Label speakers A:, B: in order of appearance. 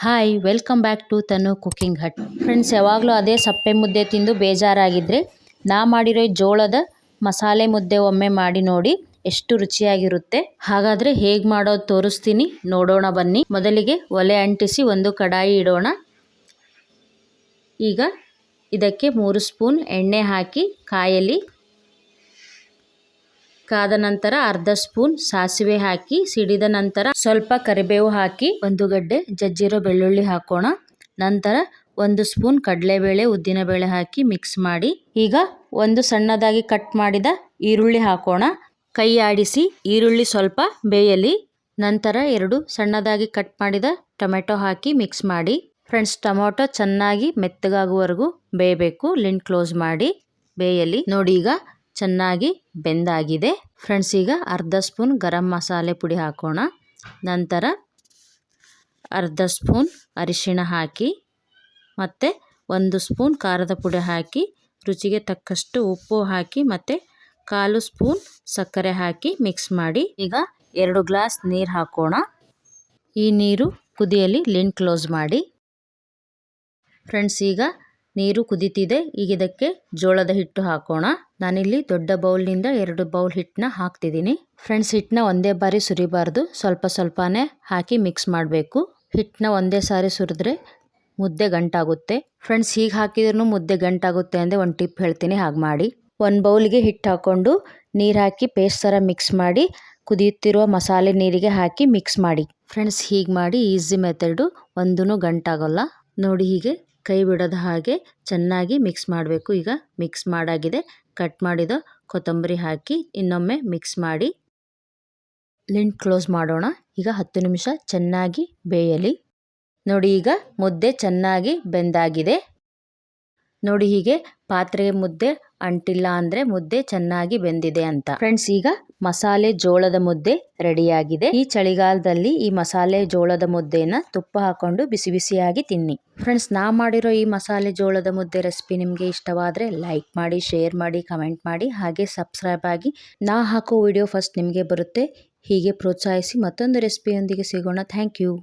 A: Hi welcome back to Tanu cooking hut. Friends, ಯಾವಾಗಲೂ ಅದೇ ಸಪ್ಪೆ ಮುದ್ದೆ ತಿಂದು ಬೇಜಾರಾಗಿದ್ದರೆ ನಾ ಮಾಡಿರೋ ಜೋಳದ ಮಸಾಲೆ ಮುದ್ದೆ ಒಮ್ಮೆ ಮಾಡಿ ನೋಡಿ, ಎಷ್ಟು ರುಚಿಯಾಗಿರುತ್ತೆ. ಹಾಗಾದರೆ ಹೇಗೆ ಮಾಡೋದು ತೋರಿಸ್ತೀನಿ, ನೋಡೋಣ ಬನ್ನಿ. ಮೊದಲಿಗೆ ಒಲೆ ಅಂಟಿಸಿ ಒಂದು ಕಡಾಯಿ ಇಡೋಣ. ಈಗ ಇದಕ್ಕೆ 3 ಸ್ಪೂನ್ ಎಣ್ಣೆ ಹಾಕಿ ಕಾಯಲಿ. ಕಾದ ನಂತರ ಅರ್ಧ ಸ್ಪೂನ್ ಸಾಸಿವೆ ಹಾಕಿ ಸಿಡಿದ ನಂತರ ಸ್ವಲ್ಪ ಕರಿಬೇವು ಹಾಕಿ 1 ಗಡ್ಡೆ ಜಜ್ಜಿರೋ ಬೆಳ್ಳುಳ್ಳಿ ಹಾಕೋಣ. ನಂತರ 1 ಸ್ಪೂನ್ ಕಡಲೆಬೇಳೆ ಉದ್ದಿನಬೇಳೆ ಹಾಕಿ ಮಿಕ್ಸ್ ಮಾಡಿ. ಈಗ ಒಂದು ಸಣ್ಣದಾಗಿ ಕಟ್ ಮಾಡಿದ ಈರುಳ್ಳಿ ಹಾಕೋಣ. ಕೈ ಆಡಿಸಿ ಈರುಳ್ಳಿ ಸ್ವಲ್ಪ ಬೇಯಲಿ. ನಂತರ 2 ಸಣ್ಣದಾಗಿ ಕಟ್ ಮಾಡಿದ ಟೊಮೆಟೊ ಹಾಕಿ ಮಿಕ್ಸ್ ಮಾಡಿ. ಫ್ರೆಂಡ್ಸ್, ಟೊಮೆಟೊ ಚೆನ್ನಾಗಿ ಮೆತ್ತಗಾಗುವವರೆಗೂ ಬೇಯಬೇಕು. ಲಿಡ್ ಕ್ಲೋಸ್ ಮಾಡಿ ಬೇಯಲಿ. ನೋಡಿ, ಈಗ ಚೆನ್ನಾಗಿ ಬೆಂದಾಗಿದೆ. ಫ್ರೆಂಡ್ಸ್, ಈಗ ಅರ್ಧ ಸ್ಪೂನ್ ಗರಂ ಮಸಾಲೆ ಪುಡಿ ಹಾಕೋಣ. ನಂತರ ಅರ್ಧ ಸ್ಪೂನ್ ಅರಿಶಿಣ ಹಾಕಿ ಮತ್ತು 1 ಸ್ಪೂನ್ ಖಾರದ ಪುಡಿ ಹಾಕಿ ರುಚಿಗೆ ತಕ್ಕಷ್ಟು ಉಪ್ಪು ಹಾಕಿ ಮತ್ತು 1/4 ಸ್ಪೂನ್ ಸಕ್ಕರೆ ಹಾಕಿ ಮಿಕ್ಸ್ ಮಾಡಿ. ಈಗ 2 ಗ್ಲಾಸ್ ನೀರು ಹಾಕೋಣ. ಈ ನೀರು ಕುದಿಯಲಿ. ಲಿಡ್ ಕ್ಲೋಸ್ ಮಾಡಿ. ಫ್ರೆಂಡ್ಸ್, ಈಗ ನೀರು ಕುದೀತಿದೆ. ಈಗ ಇದಕ್ಕೆ ಜೋಳದ ಹಿಟ್ಟು ಹಾಕೋಣ. ನಾನಿಲ್ಲಿ ದೊಡ್ಡ ಬೌಲ್ನಿಂದ 2 ಬೌಲ್ ಹಿಟ್ಟನ್ನ ಹಾಕ್ತಿದ್ದೀನಿ. ಫ್ರೆಂಡ್ಸ್, ಹಿಟ್ಟನ್ನ ಒಂದೇ ಬಾರಿ ಸುರಿಬಾರ್ದು, ಸ್ವಲ್ಪ ಸ್ವಲ್ಪನೇ ಹಾಕಿ ಮಿಕ್ಸ್ ಮಾಡಬೇಕು. ಹಿಟ್ಟನ್ನ ಒಂದೇ ಸಾರಿ ಸುರಿದ್ರೆ ಮುದ್ದೆ ಗಂಟಾಗುತ್ತೆ. ಫ್ರೆಂಡ್ಸ್, ಹೀಗೆ ಹಾಕಿದ್ರೂ ಮುದ್ದೆ ಗಂಟಾಗುತ್ತೆ ಅಂದರೆ ಒಂದು ಟಿಪ್ ಹೇಳ್ತೀನಿ, ಹಾಗೆ ಮಾಡಿ. 1 ಬೌಲ್ಗೆ ಹಿಟ್ಟು ಹಾಕ್ಕೊಂಡು ನೀರು ಹಾಕಿ ಪೇಸ್ಟ್ ಥರ ಮಿಕ್ಸ್ ಮಾಡಿ ಕುದಿಯುತ್ತಿರುವ ಮಸಾಲೆ ನೀರಿಗೆ ಹಾಕಿ ಮಿಕ್ಸ್ ಮಾಡಿ. ಫ್ರೆಂಡ್ಸ್, ಹೀಗೆ ಮಾಡಿ ಈಸಿ ಮೆಥಡು, ಒಂದೂ ಗಂಟಾಗೋಲ್ಲ. ನೋಡಿ, ಹೀಗೆ ಕೈ ಬಿಡದ ಹಾಗೆ ಚೆನ್ನಾಗಿ ಮಿಕ್ಸ್ ಮಾಡಬೇಕು. ಈಗ ಮಿಕ್ಸ್ ಮಾಡಾಗಿದೆ. ಕಟ್ ಮಾಡಿದ ಕೊತ್ತಂಬರಿ ಹಾಕಿ ಇನ್ನೊಮ್ಮೆ ಮಿಕ್ಸ್ ಮಾಡಿ ಲಿಡ್ ಕ್ಲೋಸ್ ಮಾಡೋಣ. ಈಗ 10 ನಿಮಿಷ ಚೆನ್ನಾಗಿ ಬೇಯಲಿ. ನೋಡಿ, ಈಗ ಮುದ್ದೆ ಚೆನ್ನಾಗಿ ಬೆಂದಾಗಿದೆ. ನೋಡಿ, ಹೀಗೆ ಪಾತ್ರೆಗೆ ಮುದ್ದೆ ಅಂಟಿಲ್ಲ ಅಂದರೆ ಮುದ್ದೆ ಚೆನ್ನಾಗಿ ಬೆಂದಿದೆ ಅಂತ. ಫ್ರೆಂಡ್ಸ್, ಈಗ ಮಸಾಲೆ ಜೋಳದ ಮುದ್ದೆ ರೆಡಿಯಾಗಿದೆ. ಈ ಚಳಿಗಾಲದಲ್ಲಿ ಈ ಮಸಾಲೆ ಜೋಳದ ಮುದ್ದೆನ ತುಪ್ಪ ಹಾಕೊಂಡು ಬಿಸಿ ಬಿಸಿಯಾಗಿ ತಿನ್ನಿ. ಫ್ರೆಂಡ್ಸ್, ನಾ ಮಾಡಿರೋ ಈ ಮಸಾಲೆ ಜೋಳದ ಮುದ್ದೆ ರೆಸಿಪಿ ನಿಮಗೆ ಇಷ್ಟವಾದರೆ ಲೈಕ್ ಮಾಡಿ, ಶೇರ್ ಮಾಡಿ, ಕಮೆಂಟ್ ಮಾಡಿ, ಹಾಗೆ ಸಬ್ಸ್ಕ್ರೈಬ್ ಆಗಿ. ನಾ ಹಾಕೋ ವಿಡಿಯೋ ಫಸ್ಟ್ ನಿಮಗೆ ಬರುತ್ತೆ. ಹೀಗೆ ಪ್ರೋತ್ಸಾಹಿಸಿ. ಮತ್ತೊಂದು ರೆಸಿಪಿಯೊಂದಿಗೆ ಸಿಗೋಣ. Thank you.